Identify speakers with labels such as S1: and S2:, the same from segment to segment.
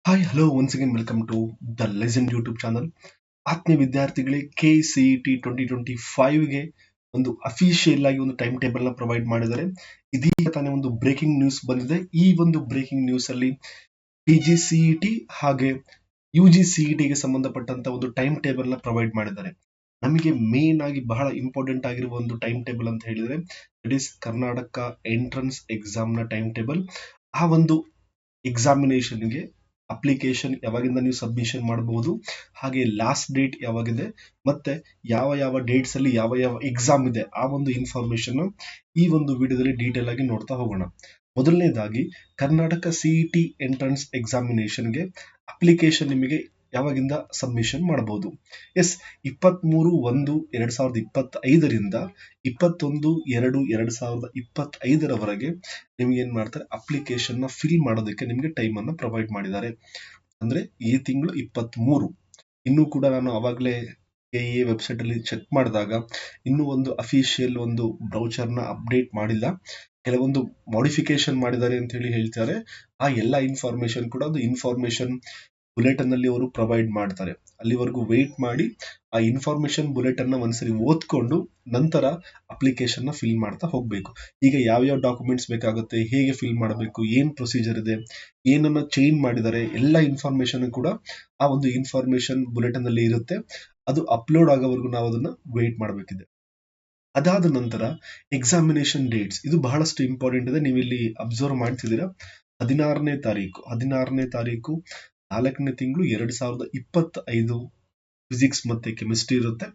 S1: Hi hello once again welcome to the legend YouTube channel. ಆತ್ಮೀಯ ವಿದ್ಯಾರ್ಥಿಗಳೇ, KCET 2025ಗೆ ಒಂದು official ಆಗಿ ಒಂದು ಟೈಮ್ ಟೇಬಲ್ ನ ಪ್ರೊವೈಡ್ ಮಾಡಿದ್ದಾರೆ. ಇದೀಗ ತಾನೇ ಒಂದು ಬ್ರೇಕಿಂಗ್ ನ್ಯೂಸ್ ಬಂದಿದೆ. ಈ ಒಂದು ಬ್ರೇಕಿಂಗ್ ನ್ಯೂಸ್ ಅಲ್ಲಿ PGCET ಹಾಗೆ UGCET ಗೆ ಸಂಬಂಧಪಟ್ಟಂತ ಒಂದು ಟೈಮ್ ಟೇಬಲ್ ನ ಪ್ರೊವೈಡ್ ಮಾಡಿದ್ದಾರೆ. ನಮಗೆ ಮೇನ್ ಆಗಿ ಬಹಳ ಇಂಪಾರ್ಟೆಂಟ್ ಆಗಿರುವ ಒಂದು ಟೈಮ್ ಟೇಬಲ್ ಅಂತ ಹೇಳಿದ್ರೆ it is Karnataka entrance exam ನ ಟೈಮ್ ಟೇಬಲ್. ಆ ಒಂದು ಎಕ್ಸಾಮಿನೇಷನ್ಗೆ ಅಪ್ಲಿಕೇಶನ್ ಯಾವಾಗಿಂದ ನೀವು ಸಬ್ಮಿಷನ್ ಮಾಡಬಹುದು, ಹಾಗೆ ಲಾಸ್ಟ್ ಡೇಟ್ ಯಾವಾಗಿದೆ, ಮತ್ತೆ ಯಾವ ಯಾವ ಡೇಟ್ಸ್ ಅಲ್ಲಿ ಯಾವ ಯಾವ ಎಕ್ಸಾಮ್ ಇದೆ, ಆ ಒಂದು ಇನ್ಫಾರ್ಮೇಶನ್ ಈ ಒಂದು ವಿಡಿಯೋದಲ್ಲಿ ಡೀಟೇಲ್ ಆಗಿ ನೋಡ್ತಾ ಹೋಗೋಣ. ಮೊದಲನೇದಾಗಿ ಕರ್ನಾಟಕ ಸಿಇಟಿ ಎಂಟ್ರನ್ಸ್ ಎಕ್ಸಾಮಿನೇಷನ್ಗೆ ಅಪ್ಲಿಕೇಶನ್ ನಿಮಗೆ ಯಾವಾಗಿಂದ ಸಬ್ಮಿಷನ್ ಮಾಡಬಹುದು. ಎಸ್, 23/1/2025ರಿಂದ 21/2/2025ರವರೆಗೆ ನಿಮ್ಗೆ ಏನ್ ಮಾಡ್ತಾರೆ, ಅಪ್ಲಿಕೇಶನ್ ನ ಫಿಲ್ ಮಾಡೋದಕ್ಕೆ ನಿಮ್ಗೆ ಟೈಮ್ ಅನ್ನ ಪ್ರೊವೈಡ್ ಮಾಡಿದ್ದಾರೆ. ಅಂದ್ರೆ ಈ ತಿಂಗಳು 23. ಇನ್ನೂ ಕೂಡ ನಾನು ಅವಾಗಲೇ KEA ವೆಬ್ಸೈಟ್ ಅಲ್ಲಿ ಚೆಕ್ ಮಾಡಿದಾಗ ಇನ್ನೂ ಒಂದು ಅಫಿಷಿಯಲ್ ಒಂದು ಬ್ರೌಚರ್ ನ ಅಪ್ಡೇಟ್ ಮಾಡಿಲ್ಲ. ಕೆಲವೊಂದು ಮಾಡಿಫಿಕೇಶನ್ ಮಾಡಿದ್ದಾರೆ ಅಂತ ಹೇಳಿ ಹೇಳ್ತಾರೆ. ಆ ಎಲ್ಲ ಇನ್ಫಾರ್ಮೇಶನ್ ಕೂಡ ಒಂದು ಇನ್ಫಾರ್ಮೇಶನ್ ಬುಲೆಟಿನ್ ಅಲ್ಲಿ ಅವರು ಪ್ರೊವೈಡ್ ಮಾಡ್ತಾರೆ. ಅಲ್ಲಿವರೆಗೂ ವೇಟ್ ಮಾಡಿ ಆ ಇನ್ಫಾರ್ಮೇಶನ್ ಬುಲೆಟಿನ್ ನ ಒಂದ್ಸರಿ ಓದ್ಕೊಂಡು ನಂತರ ಅಪ್ಲಿಕೇಶನ್ ನ ಫಿಲ್ ಮಾಡ್ತಾ ಹೋಗ್ಬೇಕು. ಈಗ ಯಾವ್ಯಾವ ಡಾಕ್ಯುಮೆಂಟ್ಸ್ ಬೇಕಾಗುತ್ತೆ, ಹೇಗೆ ಫಿಲ್ ಮಾಡಬೇಕು, ಏನ್ ಪ್ರೊಸೀಜರ್ ಇದೆ, ಏನನ್ನ ಚೇಂಜ್ ಮಾಡಿದ್ದಾರೆ, ಎಲ್ಲ ಇನ್ಫಾರ್ಮೇಶನ್ ಕೂಡ ಆ ಒಂದು ಇನ್ಫಾರ್ಮೇಶನ್ ಬುಲೆಟಿನ್ ಅಲ್ಲಿ ಇರುತ್ತೆ. ಅದು ಅಪ್ಲೋಡ್ ಆಗೋವರೆಗೂ ನಾವು ಅದನ್ನ ವೇಟ್ ಮಾಡಬೇಕಿದೆ. ಅದಾದ ನಂತರ ಎಕ್ಸಾಮಿನೇಷನ್ ಡೇಟ್ಸ್, ಇದು ಬಹಳಷ್ಟು ಇಂಪಾರ್ಟೆಂಟ್ ಇದೆ. ನೀವು ಇಲ್ಲಿ ಅಬ್ಸರ್ವ್ ಮಾಡ್ತಿದ್ದೀರಾ, 16ನೇ ತಾರೀಕು 4ನೇ ತಿಂಗಳು 2025 ಫಿಸಿಕ್ಸ್ ಮತ್ತೆ ಕೆಮಿಸ್ಟ್ರಿ ಇರುತ್ತೆ.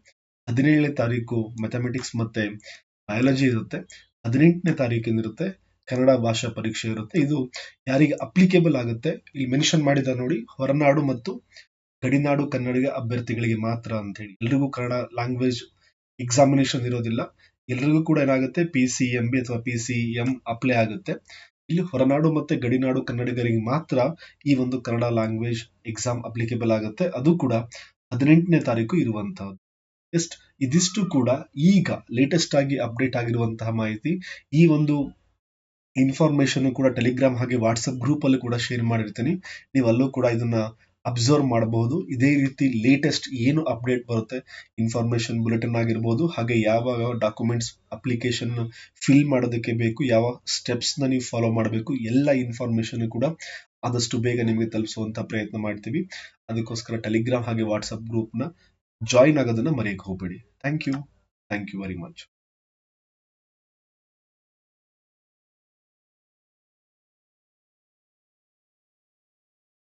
S1: 17ನೇ ತಾರೀಕು ಮ್ಯಾಥಮೆಟಿಕ್ಸ್ ಮತ್ತೆ ಬಯಾಲಜಿ ಇರುತ್ತೆ. 18ನೇ ತಾರೀಕು ಏನಿರುತ್ತೆ, ಕನ್ನಡ ಭಾಷಾ ಪರೀಕ್ಷೆ ಇರುತ್ತೆ. ಇದು ಯಾರಿಗೆ ಅಪ್ಲಿಕೇಬಲ್ ಆಗುತ್ತೆ, ಇಲ್ಲಿ ಮೆನ್ಷನ್ ಮಾಡಿದ ನೋಡಿ, ಹೊರನಾಡು ಮತ್ತು ಗಡಿನಾಡು ಕನ್ನಡಿಗ ಅಭ್ಯರ್ಥಿಗಳಿಗೆ ಮಾತ್ರ ಅಂತ ಹೇಳಿ. ಎಲ್ರಿಗೂ ಕನ್ನಡ ಲ್ಯಾಂಗ್ವೇಜ್ ಎಕ್ಸಾಮಿನೇಷನ್ ಇರೋದಿಲ್ಲ. ಎಲ್ರಿಗೂ ಕೂಡ ಏನಾಗುತ್ತೆ, PCMB ಅಥವಾ PCM ಅಪ್ಲೈ ಆಗುತ್ತೆ. ಇಲ್ಲಿ ಹೊರನಾಡು ಮತ್ತೆ ಗಡಿನಾಡು ಕನ್ನಡಿಗರಿಗೆ ಮಾತ್ರ ಈ ಒಂದು ಕನ್ನಡ ಲ್ಯಾಂಗ್ವೇಜ್ ಎಕ್ಸಾಮ್ ಅಪ್ಲಿಕೇಬಲ್ ಆಗುತ್ತೆ. ಅದು ಕೂಡ 18ನೇ ತಾರೀಕು ಇರುವಂತಹದ್ದು. ಎಸ್ಟ್, ಇದಿಷ್ಟು ಕೂಡ ಈಗ ಲೇಟೆಸ್ಟ್ ಆಗಿ ಅಪ್ಡೇಟ್ ಆಗಿರುವಂತಹ ಮಾಹಿತಿ. ಈ ಒಂದು ಇನ್ಫಾರ್ಮೇಶನ್ ಕೂಡ ಟೆಲಿಗ್ರಾಮ್ ಹಾಗೆ ವಾಟ್ಸ್ಆಪ್ ಗ್ರೂಪ್ ಅಲ್ಲೂ ಕೂಡ ಶೇರ್ ಮಾಡಿರ್ತೀನಿ. ನೀವು ಅಲ್ಲೂ ಕೂಡ ಇದನ್ನ ಅಬ್ಸರ್ವ್ ಮಾಡಬಹುದು. ಇದೇ ರೀತಿ ಲೇಟೆಸ್ಟ್ ಏನು ಅಪ್ಡೇಟ್ ಬರುತ್ತೆ, ಇನ್ಫಾರ್ಮೇಶನ್ ಬುಲೆಟಿನ್ ಆಗಿರ್ಬೋದು, ಹಾಗೆ ಯಾವ ಯಾವ ಡಾಕ್ಯುಮೆಂಟ್ಸ್ ಅಪ್ಲಿಕೇಶನ್ ಫಿಲ್ ಮಾಡೋದಕ್ಕೆ ಬೇಕು, ಯಾವ ಸ್ಟೆಪ್ಸ್ ನ ನೀವು ಫಾಲೋ ಮಾಡಬೇಕು, ಎಲ್ಲ ಇನ್ಫಾರ್ಮೇಶನ್ ಕೂಡ ಆದಷ್ಟು ಬೇಗ ನಿಮಗೆ ತಲುಪಿಸುವಂತ ಪ್ರಯತ್ನ ಮಾಡ್ತೀವಿ. ಅದಕ್ಕೋಸ್ಕರ ಟೆಲಿಗ್ರಾಮ್ ಹಾಗೆ ವಾಟ್ಸ್ಆಪ್ ಗ್ರೂಪ್ ನ ಜಾಯಿನ್ ಆಗೋದನ್ನ ಮರೆಯಕ್ಕೆ ಹೋಗಬೇಡಿ. Thank you very much.